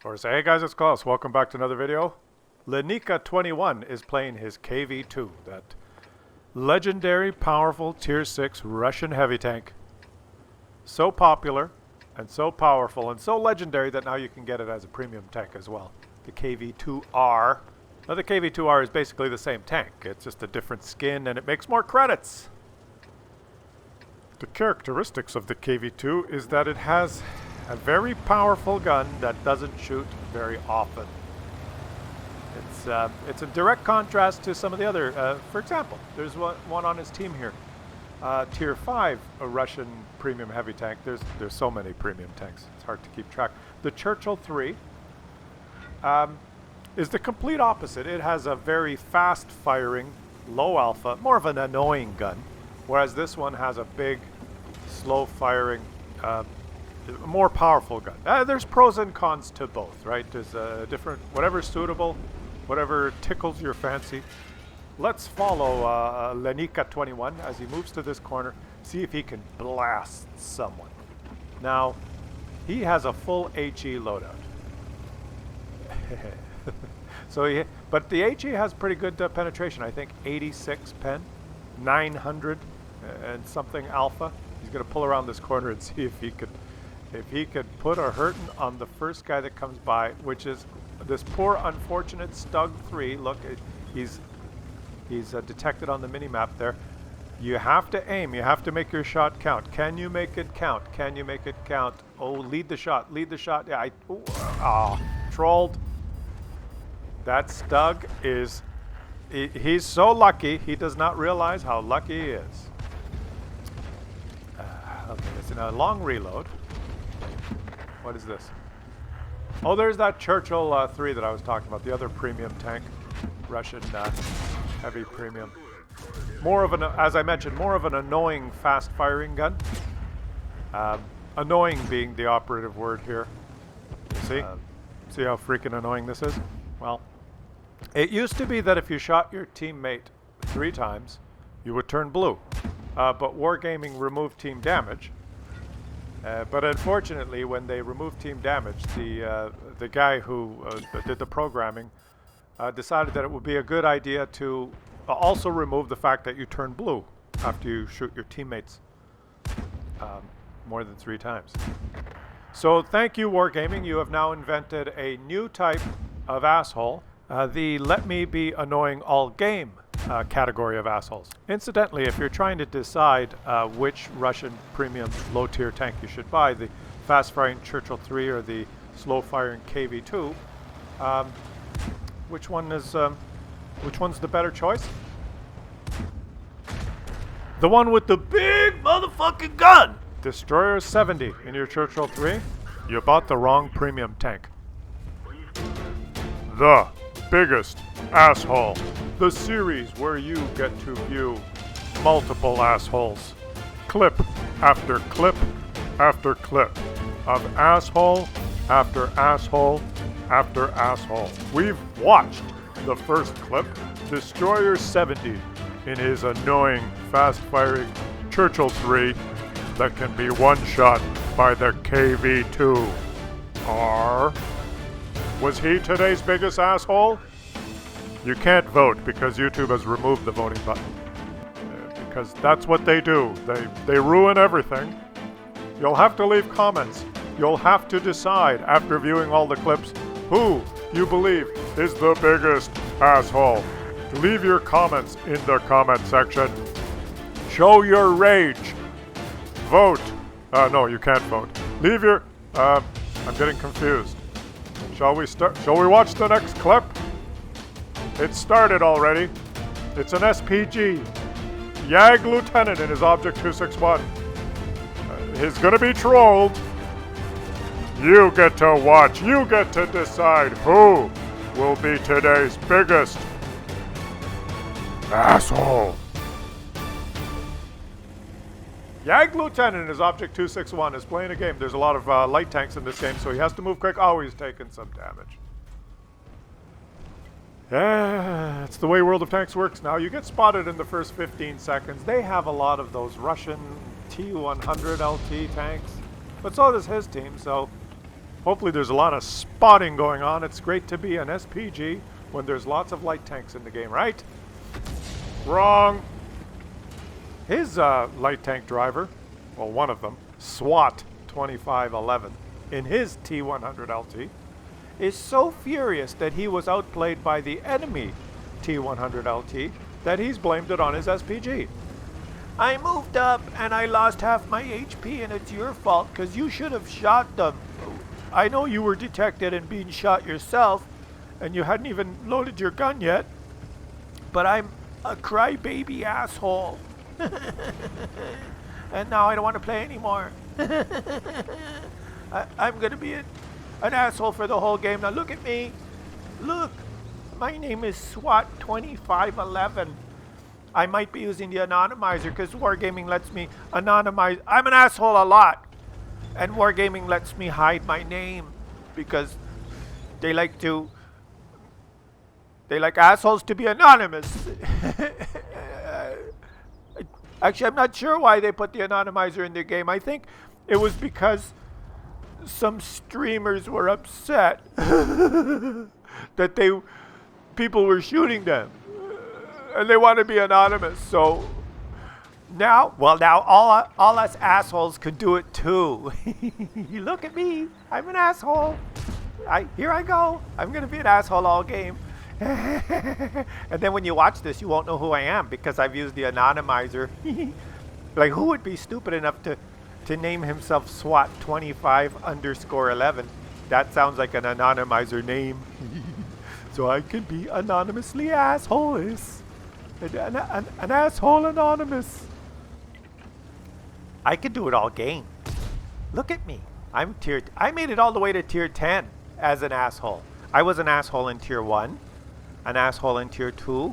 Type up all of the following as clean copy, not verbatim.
Or say, hey guys, it's Claus. Welcome back to another video. Lenika 21 is playing his KV-2, that legendary, powerful Tier 6 Russian heavy tank. So popular, and so powerful, and so legendary that now you can get it as a premium tank as well. The KV-2R. Now the KV-2R is basically the same tank. It's just a different skin, and it makes more credits. The characteristics of the KV-2 is that it has a very powerful gun that doesn't shoot very often. It's a direct contrast to some of the other, for example, there's one on his team here. Tier 5, a Russian premium heavy tank. There's so many premium tanks, it's hard to keep track. The Churchill 3 is the complete opposite. It has a very fast firing, low alpha, more of an annoying gun, whereas this one has a big, slow firing, more powerful gun. There's pros and cons to both, right? There's different, whatever's suitable, whatever tickles your fancy. Let's follow Lenika 21 as he moves to this corner, see if he can blast someone. Now, he has a full HE loadout. But the HE has pretty good penetration. I think 86 pen, 900 and something alpha. He's going to pull around this corner and see if he could put a hurting on the first guy that comes by, which is this poor unfortunate Stug 3. Look, he's detected on the mini-map there. You have to aim. You have to make your shot count. Can you make it count? Can you make it count? Oh, lead the shot. Lead the shot. Yeah, trolled. That Stug is... He's so lucky, he does not realize how lucky he is. Okay, it's in a long reload. What is this? Oh, there's that Churchill 3 that I was talking about, the other premium tank, Russian heavy premium. More of an, as I mentioned, more of an annoying fast-firing gun. Annoying being the operative word here. See? See how freaking annoying this is? Well, it used to be that if you shot your teammate 3 times, you would turn blue. But Wargaming removed team damage. But unfortunately, when they removed team damage, the guy who did the programming decided that it would be a good idea to also remove the fact that you turn blue after you shoot your teammates more than 3 times. So thank you, Wargaming. You have now invented a new type of asshole, the let me be annoying all game category of assholes. Incidentally, if you're trying to decide which Russian premium low-tier tank you should buy, the fast-firing Churchill 3 or the slow-firing KV-2, which one's the better choice? The one with the big motherfucking gun! Destroyer 70 in your Churchill 3? You bought the wrong premium tank. The biggest asshole. The series where you get to view multiple assholes. Clip after clip after clip of asshole after asshole after asshole. We've watched the first clip, Destroyer 70 in his annoying fast-firing Churchill 3 that can be one-shot by the KV-2. Was he today's biggest asshole? You can't vote because YouTube has removed the voting button. Because that's what they do. They ruin everything. You'll have to leave comments. You'll have to decide after viewing all the clips who you believe is the biggest asshole. Leave your comments in the comment section. Show your rage. Vote. No, you can't vote. Leave your... I'm getting confused. Shall we watch the next clip? It started already. It's an SPG. YAG Lieutenant in his Object 261. He's gonna be trolled. You get to watch. You get to decide who will be today's biggest asshole. YAG Lieutenant in his Object 261 is playing a game. There's a lot of light tanks in this game, so he has to move quick. Oh, he's taking some damage. Yeah, it's the way World of Tanks works now. You get spotted in the first 15 seconds. They have a lot of those Russian T-100 LT tanks, but so does his team, so Hopefully there's a lot of spotting going on. It's great to be an SPG when there's lots of light tanks in the game, right? Wrong. His light tank driver, well, one of them, SWAT 2511, in his T100 LT, is so furious that he was outplayed by the enemy T100 LT that he's blamed it on his SPG. I moved up and I lost half my HP and it's your fault because you should have shot them. I know you were detected and being shot yourself and you hadn't even loaded your gun yet, but I'm a crybaby asshole. And now I don't want to play anymore. I'm going to be an asshole for the whole game. Now look at me. Look. My name is SWAT 2511. I might be using the anonymizer because Wargaming lets me anonymize. I'm an asshole a lot. And Wargaming lets me hide my name because they like assholes to be anonymous. Actually, I'm not sure why they put the anonymizer in their game. I think it was because some streamers were upset that people were shooting them and they want to be anonymous. So now all us assholes can do it too. Look at me. I'm an asshole. Here I go. I'm going to be an asshole all game. And then when you watch this, you won't know who I am because I've used the anonymizer. Like, who would be stupid enough to name himself SWAT 25_11? That sounds like an anonymizer name. So I can be anonymously assholeless. An asshole anonymous. I could do it all game. Look at me. I made it all the way to tier 10 as an asshole. I was an asshole in tier 1. An asshole in tier 2,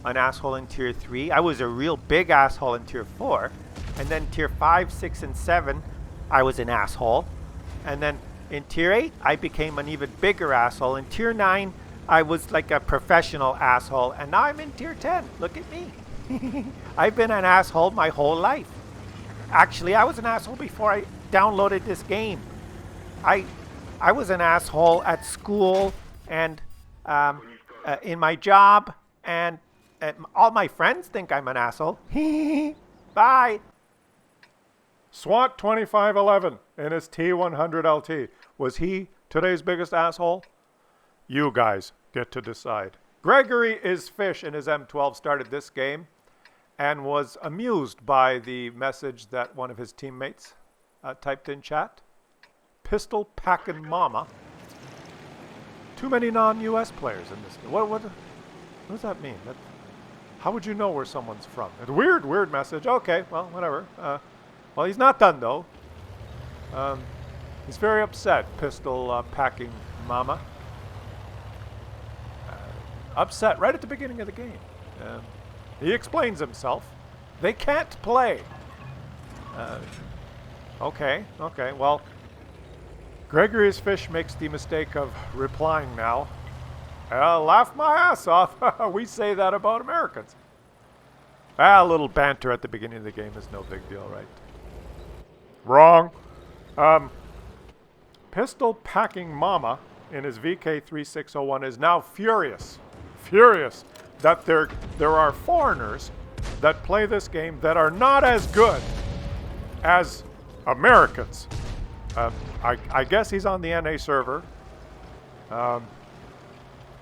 an asshole in tier 3. I was a real big asshole in tier 4. And then tier 5, 6, and 7, I was an asshole. And then in tier 8, I became an even bigger asshole. In tier 9, I was like a professional asshole. And now I'm in tier 10. Look at me. I've been an asshole my whole life. Actually, I was an asshole before I downloaded this game. I was an asshole at school and in my job, and all my friends think I'm an asshole. Bye. SWAT 2511 in his T100 LT. Was he today's biggest asshole? You guys get to decide. Gregory is Fish in his M12 started this game and was amused by the message that one of his teammates typed in chat. Pistol packin' mama. Too many non-US players in this game. What does that mean? How would you know where someone's from? A weird message. Okay, well, whatever. Well, he's not done, though. He's very upset, pistol packing mama. Upset right at the beginning of the game. He explains himself. They can't play. Okay, well, Gregory's Fish makes the mistake of replying now. Laugh my ass off. We say that about Americans. A little banter at the beginning of the game is no big deal, right? Wrong. Pistol packing mama in his VK3601 is now furious that there are foreigners that play this game that are not as good as Americans. I guess he's on the NA server.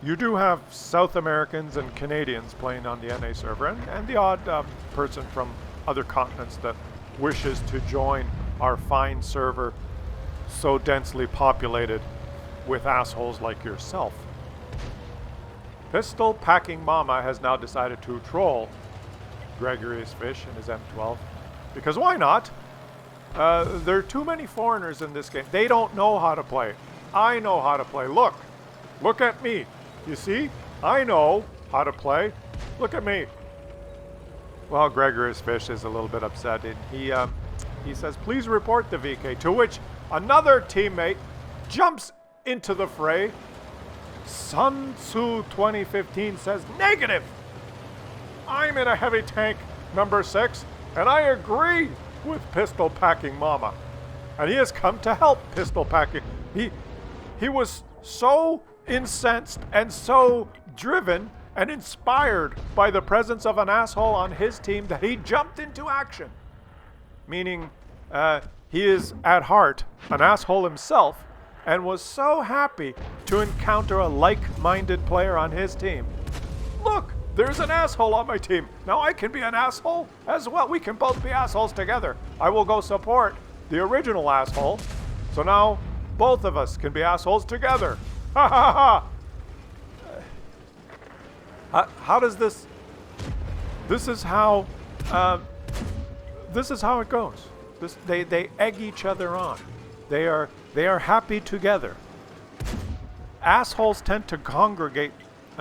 You do have South Americans and Canadians playing on the NA server, and the odd person from other continents that wishes to join our fine server so densely populated with assholes like yourself. Pistol packing mama has now decided to troll Gregory's Fish in his M12. Because why not? There are too many foreigners in this game. They don't know how to play. I know how to play. Look at me. You see? I know how to play. Look at me. Well, Gregory's Fish is a little bit upset. And he says, please report the VK. To which another teammate jumps into the fray. Sun Tzu 2015 says, negative. I'm in a heavy tank number 6, and I agree with pistol packing mama. and he has come to help Pistol Packing. He was so incensed and so driven and inspired by the presence of an asshole on his team that he jumped into action. Meaning he is at heart an asshole himself and was so happy to encounter a like-minded player on his team. Look, there's an asshole on my team. Now I can be an asshole as well. We can both be assholes together. I will go support the original asshole. So now both of us can be assholes together. Ha ha ha! How does this... This is how it goes. They egg each other on. They are happy together. Assholes tend to congregate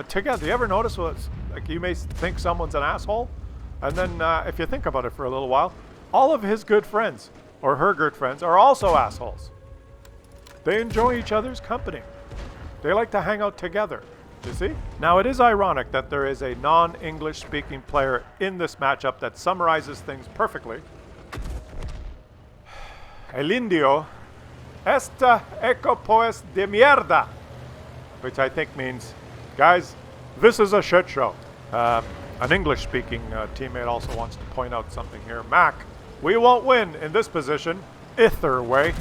together. You ever notice what's like? You may think someone's an asshole, and then if you think about it for a little while, all of his good friends or her good friends are also assholes. They enjoy each other's company. They like to hang out together. You see? Now, it is ironic that there is a non-English speaking player in this matchup that summarizes things perfectly. El indio esta eco pues de mierda, which I think means, guys, this is a shit show. An English-speaking teammate also wants to point out something here. Mac, we won't win in this position, either way.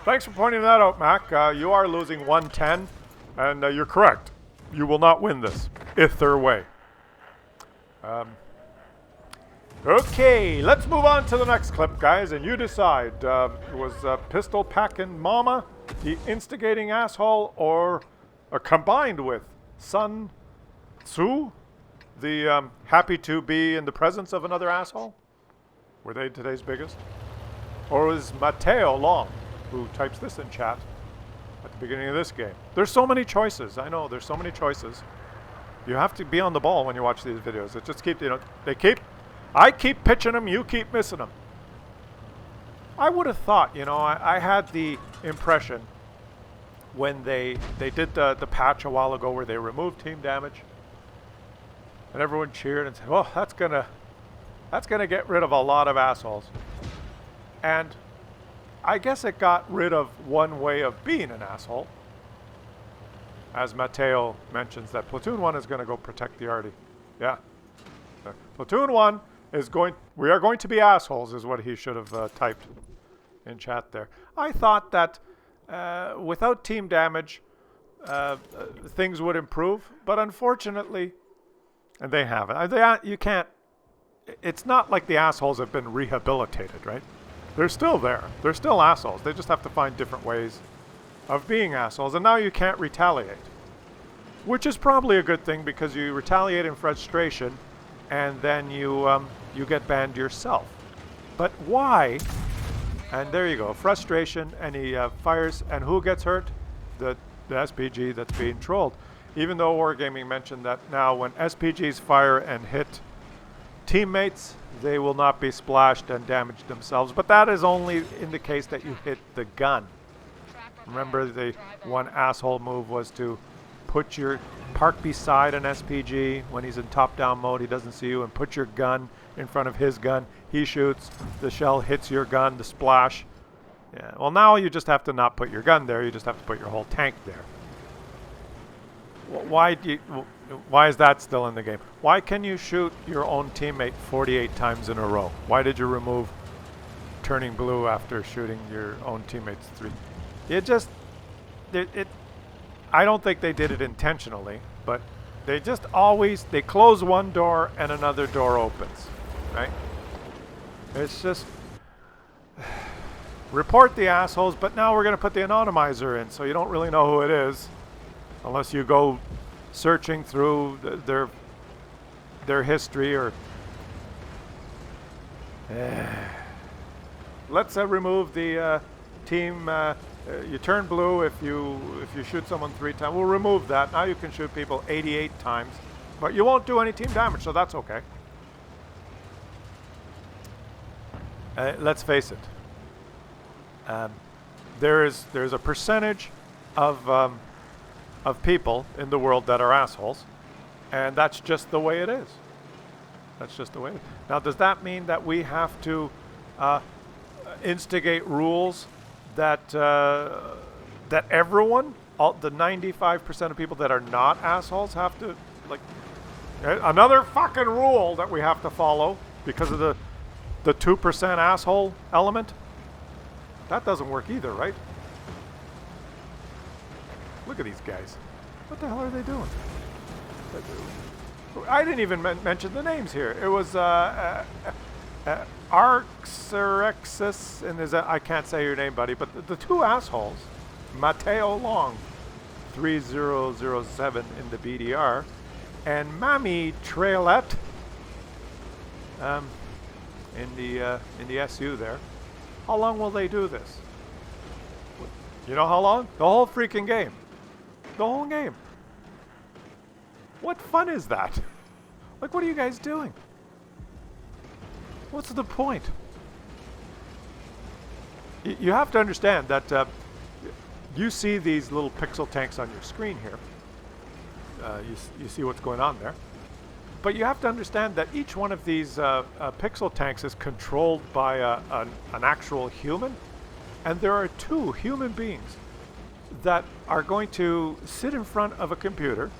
Thanks for pointing that out, Mac. You are losing 110, and you're correct. You will not win this, either way. Okay, let's move on to the next clip, guys, and you decide. Was Pistol Packin' Mama the instigating asshole, or combined with Sun Tzu, the happy to be in the presence of another asshole? Were they today's biggest? Or was Mateo Long, who types this in chat at the beginning of this game? There's so many choices. I know, there's so many choices. You have to be on the ball when you watch these videos. It just keeps, I keep pitching them, you keep missing them. I would have thought, I had the impression when they did the patch a while ago where they removed team damage, and everyone cheered and said, "Oh, that's gonna get rid of a lot of assholes." And I guess it got rid of one way of being an asshole, as Mateo mentions that Platoon 1 is going to go protect the Artie. Yeah. Platoon 1 is we are going to be assholes, is what he should have typed in chat there. I thought that without team damage, things would improve, but unfortunately, and they haven't. You can't. It's not like the assholes have been rehabilitated, right? They're still there. They're still assholes. They just have to find different ways of being assholes, and now you can't retaliate, which is probably a good thing, because you retaliate in frustration, and then you get banned yourself. But why? And there you go, frustration, and he fires, and who gets hurt? The SPG that's being trolled. Even though Wargaming mentioned that now when SPGs fire and hit teammates, they will not be splashed and damage themselves, but that is only in the case that you hit the gun. Remember, the one asshole move was to park beside an SPG when he's in top-down mode, he doesn't see you, and put your gun in front of his gun. He shoots, the shell hits your gun, the splash. Yeah. Well, now you just have to not put your gun there, you just have to put your whole tank there. Why is that still in the game? Why can you shoot your own teammate 48 times in a row? Why did you remove turning blue after shooting your own teammates 3? I don't think they did it intentionally, but they just they close one door and another door opens, right? It's just, report the assholes, but now we're going to put the anonymizer in, so you don't really know who it is, unless you go searching through their history, or let's remove the team. You turn blue if you shoot someone 3 times. We'll remove that. Now you can shoot people 88 times, but you won't do any team damage, so that's okay. Let's face it. There's a percentage of people in the world that are assholes, and that's just the way it is. That's just the way it is. Now, does that mean that we have to instigate rules that that everyone, all the 95% of people that are not assholes, have to like another fucking rule that we have to follow because of the 2% asshole element. That doesn't work either, right? Look at these guys. What the hell are they doing? I didn't even mention the names here. It was Arxerexis, and I can't say your name, buddy, but the two assholes, Mateo Long, 3007 in the BDR, and Mami Trailet in the SU there. How long will they do this? You know how long? The whole freaking game. The whole game. What fun is that? Like, what are you guys doing? What's the point? You have to understand that you see these little pixel tanks on your screen here. You see what's going on there. But you have to understand that each one of these pixel tanks is controlled by an actual human. And there are two human beings that are going to sit in front of a computer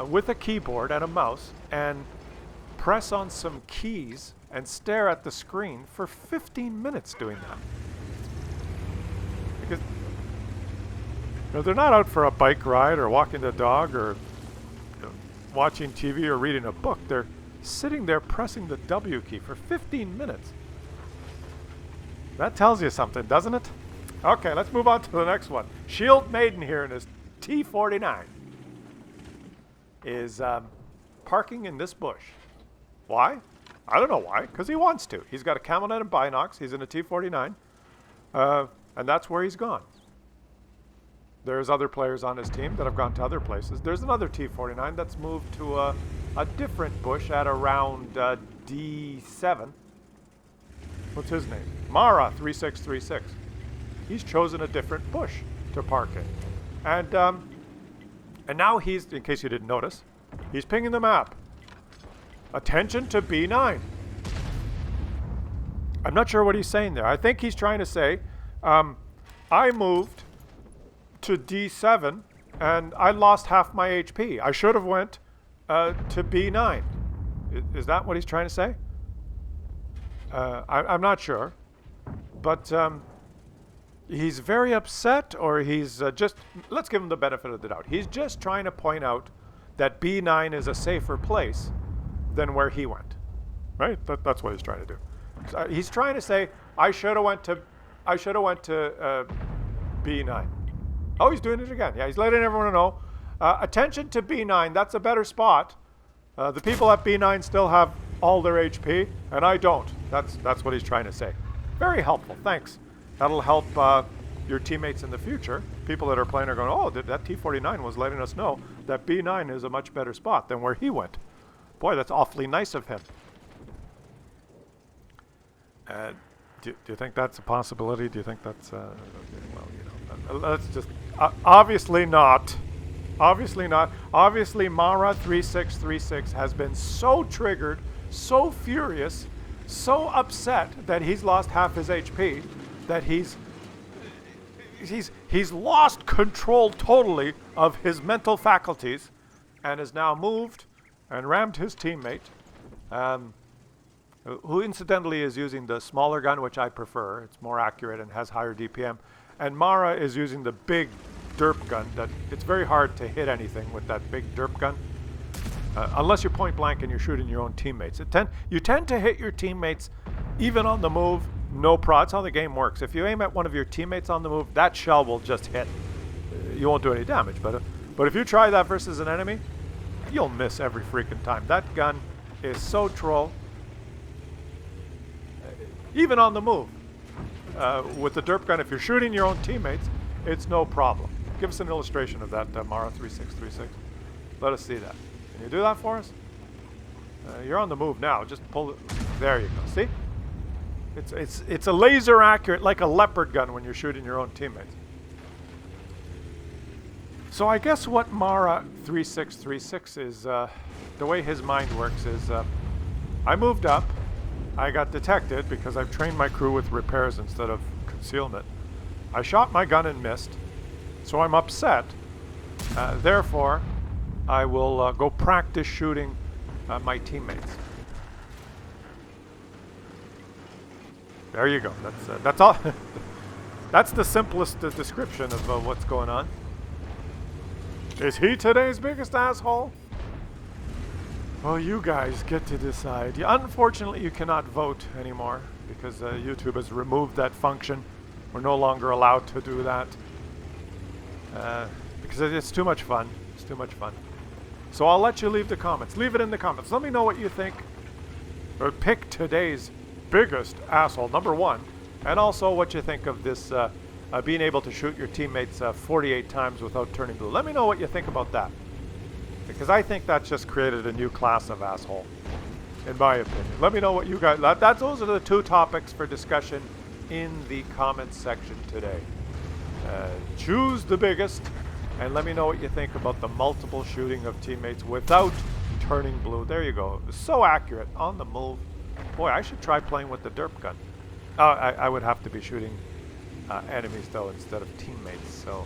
with a keyboard and a mouse and press on some keys and stare at the screen for 15 minutes doing that. Because they're not out for a bike ride or walking the dog or watching TV or reading a book. They're sitting there pressing the W key for 15 minutes. That tells you something, doesn't it? Okay, let's move on to the next one. Shield Maiden here in his T49 is parking in this bush. Why? I don't know why, because he wants to. He's got a Camel Net and Binox. He's in a T49, and that's where he's gone. There's other players on his team that have gone to other places. There's another T49 that's moved to a different bush at around D7. What's his name? Mara 3636. He's chosen a different bush to park in. And now he's, in case you didn't notice, he's pinging the map. Attention to B9. I'm not sure what he's saying there. I think he's trying to say, I moved to D7 and I lost half my HP. I should have went to B9. Is that what he's trying to say? I'm not sure. But he's very upset, or he's just, let's give him the benefit of the doubt. He's just trying to point out that B9 is a safer place than where he went. Right? That's what he's trying to do. So he's trying to say, I should have went to B9. Oh, he's doing it again. Yeah, he's letting everyone know. Attention to B9, that's a better spot. The people at B9 still have all their HP, and I don't. That's what he's trying to say. Very helpful, thanks. That'll help your teammates in the future. People that are playing are going, oh, that T49 was letting us know that B9 is a much better spot than where he went. Boy, that's awfully nice of him. Do you think that's a possibility? Do you think that's, well, you know, let's just, obviously not. Obviously not. Obviously, Mara 3636 has been so triggered, so furious, so upset that he's lost half his HP, that he's lost control totally of his mental faculties, and has now moved and rammed his teammate, who incidentally is using the smaller gun, which I prefer. It's more accurate and has higher DPM. And Mara is using the big derp gun that it's very hard to hit anything with that big derp gun. Unless you're point blank and you're shooting your own teammates. You tend to hit your teammates even on the move, no problem. That's how the game works. If you aim at one of your teammates on the move, that shell will just hit. You won't do any damage, but if you try that versus an enemy, you'll miss every freaking time. That gun is so troll. Even on the move. With the derp gun, if you're shooting your own teammates, it's no problem. Give us an illustration of that, Mara 3636. Let us see that. Can you do that for us? You're on the move now. Just pull it. There you go. See? It's a laser accurate, like a leopard gun when you're shooting your own teammates. So I guess what Mara 3636 is, the way his mind works is, I moved up. I got detected because I've trained my crew with repairs instead of concealment. I shot my gun and missed, so I'm upset. Therefore, I will go practice shooting my teammates. There you go. That's all. That's the simplest description of what's going on. Is he today's biggest asshole? Well, you guys get to decide. Unfortunately, you cannot vote anymore because YouTube has removed that function. We're no longer allowed to do that because it's too much fun. It's too much fun. So I'll let you leave the comments. Leave it in the comments. Let me know what you think. Or pick today's biggest asshole, number one. And also what you think of this being able to shoot your teammates 48 times without turning blue. Let me know what you think about that. Because I think that's just created a new class of asshole, in my opinion. Let me know what you guys... Those are the two topics for discussion in the comments section today. Choose the biggest, and let me know what you think about the multiple shooting of teammates without turning blue. There you go. So accurate. On the move. Boy, I should try playing with the derp gun. I would have to be shooting enemies, though, instead of teammates, so...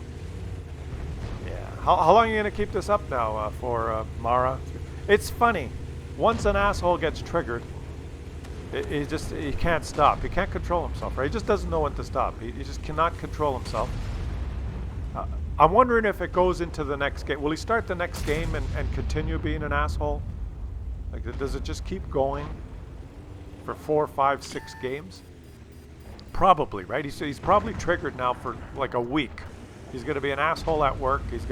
Yeah. How long are you going to keep this up now for, Mara? It's funny. Once an asshole gets triggered, he can't stop. He can't control himself, right? He just doesn't know when to stop. He just cannot control himself. I'm wondering if it goes into the next game. Will he start the next game and continue being an asshole? Like, does it just keep going for 4, 5, 6 games? Probably, right? He's probably triggered now for like a week. He's going to be an asshole at work. His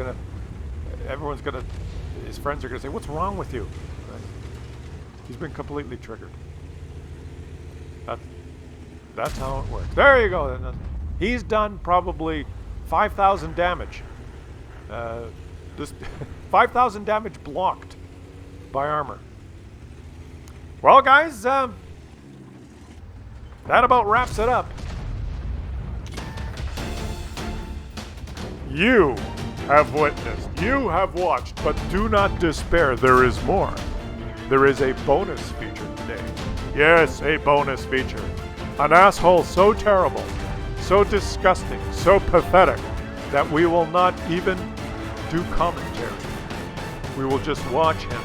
friends are going to say, what's wrong with you? Right? He's been completely triggered. That's how it works. There you go. He's done probably 5,000 damage. Just 5,000 damage blocked by armor. Well, guys, that about wraps it up. You have witnessed, you have watched, but do not despair, there is more. There is a bonus feature today. Yes, a bonus feature. An asshole so terrible, so disgusting, so pathetic, that we will not even do commentary. We will just watch him.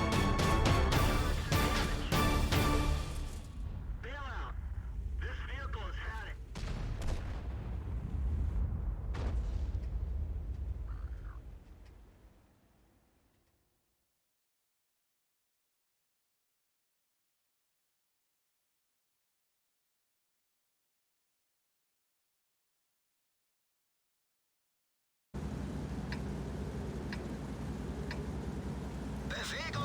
The vehicle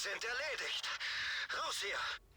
sind erledigt. Raus hier!